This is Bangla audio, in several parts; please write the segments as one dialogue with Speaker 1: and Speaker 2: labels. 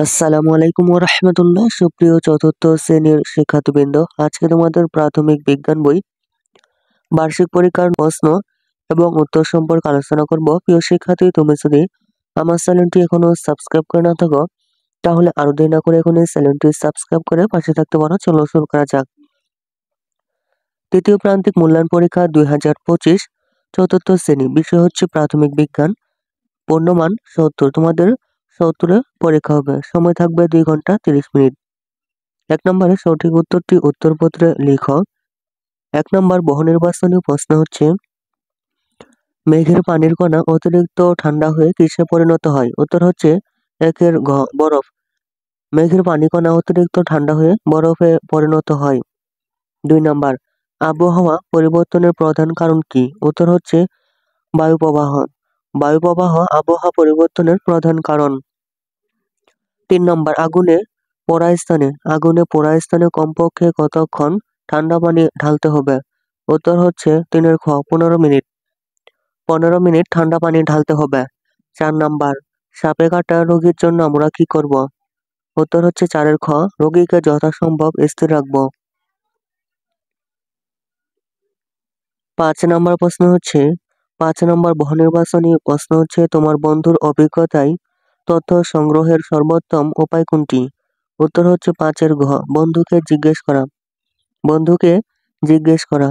Speaker 1: আসসালামু আলাইকুম ওয়া রাহমাতুল্লাহ। সুপ্রিয় চতুর্থ শ্রেণীর শিক্ষার্থীবৃন্দ, আজকে তোমাদের প্রাথমিক বিজ্ঞান বই বার্ষিক পরীক্ষার প্রশ্ন এবং উত্তর সম্পর্কে আলোচনা করব। প্রিয় শিক্ষার্থী, তুমি যদি আমার চ্যানেলটি এখনো সাবস্ক্রাইব করে না থাকো তাহলে আরো দেরি না করে এখন এই চ্যানেলটি সাবস্ক্রাইব করে পাশে থাকতে পারো। চলো শুরু করা যাক। তৃতীয় প্রান্তিক মূল্যায়ন পরীক্ষা 2025 চতুর্থ শ্রেণী, বিষয় হচ্ছে প্রাথমিক বিজ্ঞান, পূর্ণমান 70। তোমাদের 70-এ পরীক্ষা হবে, সময় থাকবে 2 ঘন্টা 30 মিনিট। 1 নম্বরে সঠিক উত্তরটি উত্তরপত্রে লিখো। 1 নম্বর বহু নির্বাচনী প্রশ্ন হচ্ছে, মেঘের পানির কণা অতিরিক্ত ঠান্ডা হয়ে কিসে পরিণত হয়? উত্তর হচ্ছে একের ঘ বরফ। মেঘের পানি কণা অতিরিক্ত ঠান্ডা হয়ে বরফে পরিণত হয়। 2 নম্বর আবহাওয়া পরিবর্তনের প্রধান কারণ কি? উত্তর হচ্ছে বায়ুপ্রবাহ। বায়ুপ্রবাহ আবহাওয়া পরিবর্তনের প্রধান কারণ। 3 নম্বর আগুনে পোড়া স্থানে কমপক্ষে কতক্ষণ ঠান্ডা পানি ঢালতে হবে? উত্তর হচ্ছে 3-এর খ 15 মিনিট। 15 মিনিট ঠান্ডা পানি ঢালতে হবে। 4 নম্বর সাপে কাটা রোগীর জন্য আমরা কি করব? উত্তর হচ্ছে 4-এর খ রোগীকে যথাসম্ভব স্থির রাখব। 5 নম্বর প্রশ্ন হচ্ছে 5 নম্বর বহু নির্বাচনী প্রশ্ন হচ্ছে, তোমার বন্ধুর অভিজ্ঞতায় তথ্য সংগ্রহের সর্বোত্তম উপায় কোনটি? উত্তর হচ্ছে 5-এর ঘ বন্ধুকে জিজ্ঞেস করা।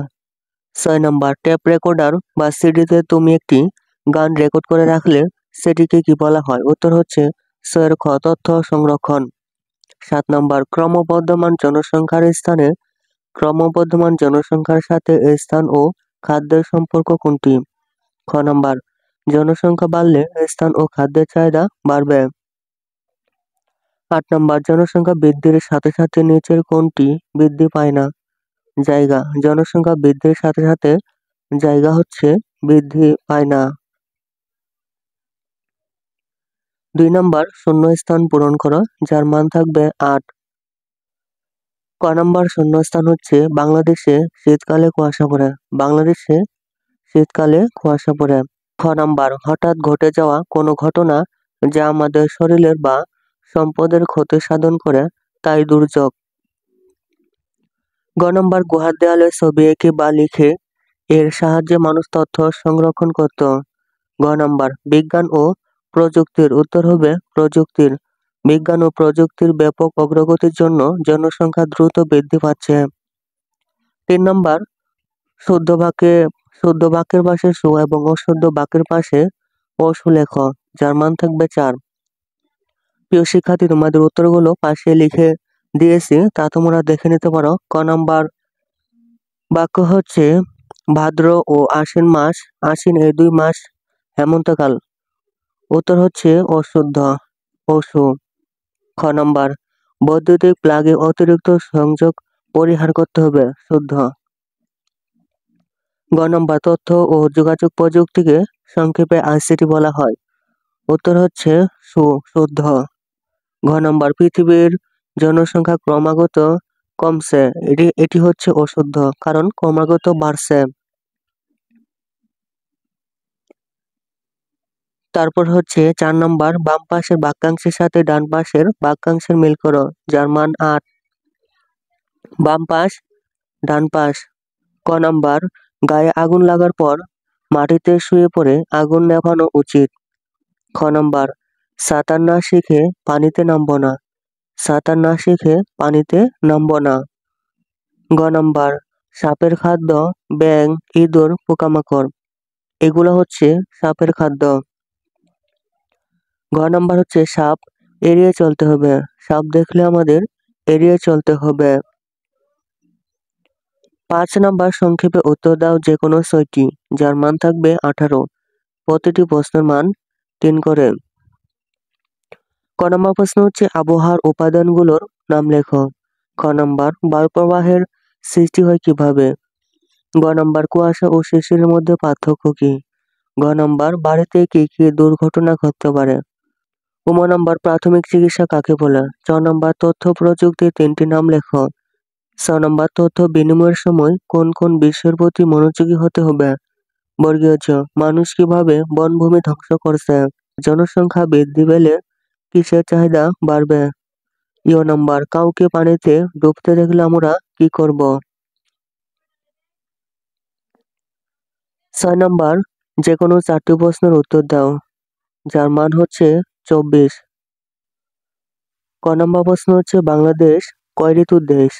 Speaker 1: 6 নম্বর টেপ রেকর্ডার বা সিডিতে তুমি একটি গান রেকর্ড করে রাখলে সেটিকে কি বলা হয়? উত্তর হচ্ছে 6-এর খ তথ্য সংরক্ষণ। 7 নম্বর ক্রমবর্ধমান জনসংখ্যার সাথে স্থান ও খাদ্যের সম্পর্ক কোনটি? খ নম্বর জনসংখ্যা বাড়লে স্থান ও খাদ্যের চাহিদা বাড়বে। 8 নম্বর জনসংখ্যা বৃদ্ধির সাথে সাথে নিচের কোনটি বৃদ্ধি পায় না? জায়গা। জনসংখ্যা বৃদ্ধির সাথে সাথে জায়গা বৃদ্ধি পায় না। 2 নম্বর শূন্যস্থান পূরণ করো, যার মান থাকবে 8। ক নম্বর শূন্যস্থান হচ্ছে বাংলাদেশে শীতকালে কুয়াশা পড়ে। খ নম্বর হঠাৎ ঘটে যাওয়া কোনো ঘটনা যা আমাদের শরীরের বা সম্পদের ক্ষতি সাধন করে তাই দুর্যোগ। গ নম্বর গুহার দেয়ালে ছবি এঁকে বা লিখে এর সাহায্যে মানুষ তথ্য সংরক্ষণ করত। গ নম্বর বিজ্ঞান ও প্রযুক্তির। উত্তর হবে প্রযুক্তির। বিজ্ঞান ও প্রযুক্তির ব্যাপক অগ্রগতির জন্য জনসংখ্যা দ্রুত বৃদ্ধি পাচ্ছে। 3 নম্বর শুদ্ধ বাক্যের পাশে সু এবং অশুদ্ধ বাক্যের পাশে অসু লেখো, যার মান থাকবে 4। প্রিয় শিক্ষার্থী, তোমাদের উত্তরগুলো পাশে লিখে দিয়েছি, তা তোমরা দেখে নিতে পারো। ক নম্বর বাক্য হচ্ছে ভাদ্র ও আশ্বিন এই 2 মাস হেমন্তকাল। উত্তর হচ্ছে অসু। খ নম্বর বৈদ্যুতিক প্লাগে অতিরিক্ত সংযোগ পরিহার করতে হবে, শুদ্ধ। গ নম্বর তথ্য ও যোগাযোগ প্রযুক্তিকে সংক্ষেপে আইসিটি বলা হয়। উত্তর হচ্ছে শুদ্ধ। ঘ নম্বর পৃথিবীর জনসংখ্যা ক্রমাগত কমছে, এটি হচ্ছে অশুদ্ধ, কারণ ক্রমাগত বাড়ছে। তারপর হচ্ছে 4 নম্বর বাম পাশের বাক্যাংশের সাথে ডান পাশের বাক্যাংশের মিল করো, যার মান 8। বাম পাশ ডান পাশ। ক নম্বর গায়ে আগুন লাগার পর মাটিতে শুয়ে পড়ে আগুন নেভানো উচিত। খ নম্বর সাঁতার না শিখে পানিতে নামবো না। গ নম্বর সাপের খাদ্য ব্যাঙ, ইঁদুর, পোকামাকড়, এগুলো হচ্ছে সাপের খাদ্য। ঘ নম্বর হচ্ছে সাপ এড়িয়ে চলতে হবে, সাপ দেখলে আমাদের এড়িয়ে চলতে হবে। 5 নম্বর সংক্ষেপে উত্তর দাও যে কোনো 6টি, যার মান থাকবে 18। প্রতিটি প্রশ্নের মান 3 করে। ক নম্বর প্রশ্ন হচ্ছে আবহাওয়ার উপাদানগুলোর নাম লেখো। খ নম্বর বায়ু প্রবাহের সৃষ্টি হয় কিভাবে? গ নম্বর কুয়াশা ও শিশিরের মধ্যে পার্থক্য কি? ঘ নম্বর বাড়িতে কি কি দুর্ঘটনা ঘটতে পারে? নম্বর প্রাথমিক চিকিৎসা কাকে বলে? চ নম্বর তথ্য প্রযুক্তির 3টি নাম লেখো। 6 নম্বর তথ্য বিনিময়ের সময় কোন কোন বিষয়ের প্রতি মনোযোগী হতে হবে? বর্গীয় জ মানুষ কিভাবে বনভূমি ধ্বংস করছে? জনসংখ্যা বৃদ্ধি পেলে কিসের চাহিদা বাড়বে? নাম্বার, কাউকে পানিতে ডুবতে দেখলে আমরা কি করব? 6 নাম্বার, যে কোনো 4টি প্রশ্নের উত্তর দাও, যার মান হচ্ছে 24। ক নাম্বার প্রশ্ন হচ্ছে, বাংলাদেশ কয় ঋতুর দেশ?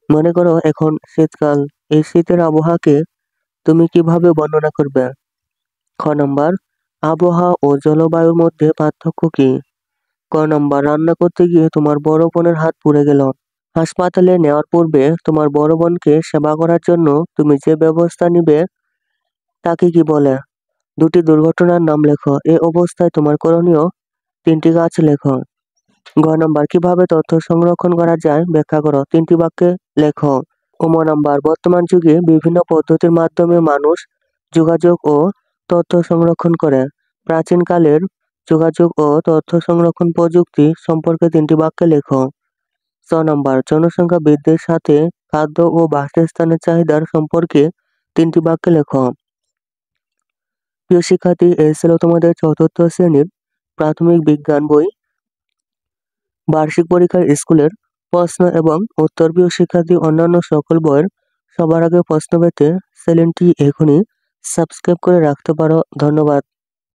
Speaker 1: মনে করো এখন শীতকাল, এই শীতের আবহাওয়াকে তুমি কিভাবে বর্ণনা করবে? খ নাম্বার, আবহাওয়া ও জলবায়ুর মধ্যে পার্থক্য কি? ক নাম্বার, রান্না করতে গিয়ে তোমার বড় বোনের হাত পুড়ে গেল। হাসপাতালে নেওয়ার পূর্বে তোমার বড় বোনকে সেবা করার জন্য তুমি যে ব্যবস্থা নিবে তাকে কি বলে? 2টি দুর্ঘটনার নাম লেখো। এ অবস্থায় তোমার করণীয় 3টি কাজ লেখো। ঘ নাম্বার, কিভাবে তথ্য সংরক্ষণ করা যায় ব্যাখ্যা করো। 3টি বাক্যে লেখো। ম নাম্বার, বর্তমান যুগে বিভিন্ন পদ্ধতির মাধ্যমে মানুষ যোগাযোগ ও তথ্য সংরক্ষণ করে। প্রাচীনকালের যোগাযোগ ও তথ্য সংরক্ষণ প্রযুক্তি সম্পর্কে 3টি বাক্যে লেখো। ছ নাম্বার, জনসংখ্যা বৃদ্ধির সাথে খাদ্য ও বাসস্থানের চাহিদার সম্পর্কে 3টি বাক্যে লেখো। প্রিয় শিক্ষার্থী, এই ছিল তোমাদের 4th শ্রেণীর প্রাথমিক বিজ্ঞান বই বার্ষিক পরীক্ষার স্কুলের প্রশ্ন এবং উত্তর। প্রিয় শিক্ষার্থী, অন্যান্য সকল বইয়ের সবার আগে প্রশ্ন পেতে চ্যানেলটি এখনই সাবস্ক্রাইব করে রাখতে পারো। ধন্যবাদ।